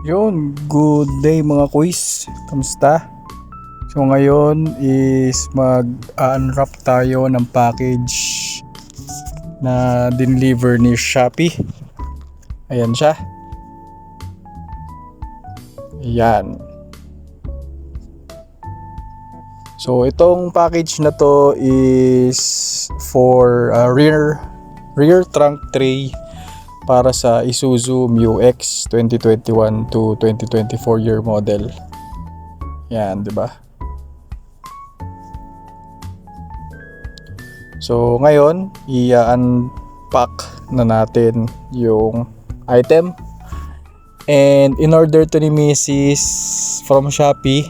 Yun, good day mga quiz. Kamusta? So ngayon is mag-unwrap tayo ng package na deliver ni Shopee. Ayan siya. Ayan. So itong package na to is for rear trunk tray para sa Isuzu MU-X 2021 to 2024 year model. Yan, 'di ba? So ngayon, i-unpack na natin yung item. And in order to ni Mrs. from Shopee,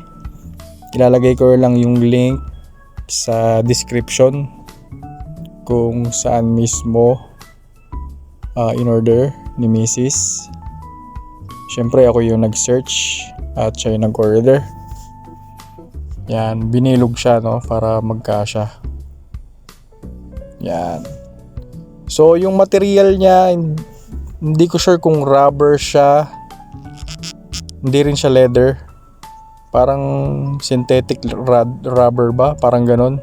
ilalagay ko lang yung link sa description kung saan mismo in order ni Mrs. Siyempre ako yung nag-search at siya yung nag-order. Yan, binilog siya no para magkasya. Yan. So yung material niya, hindi ko sure kung rubber siya. Hindi rin siya leather. Parang synthetic rubber ba? Parang ganon.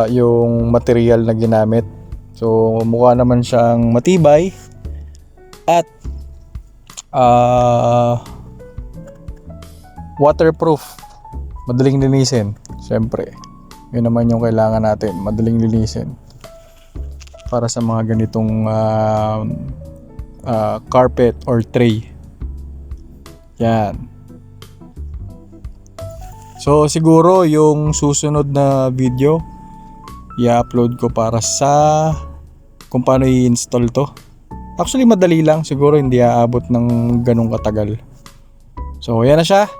Yung material na ginamit. So mukha naman siyang matibay at waterproof. Madaling linisin. Siyempre, yun naman yung kailangan natin. Madaling linisin. Para sa mga ganitong carpet or tray. Yan. So siguro yung susunod na video i-upload ko para sa kung paano i-install to. Actually madali lang, siguro hindi aabot ng ganung katagal. So yan na siya.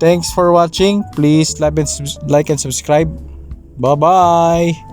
Thanks for watching. Please like and subscribe. Bye bye.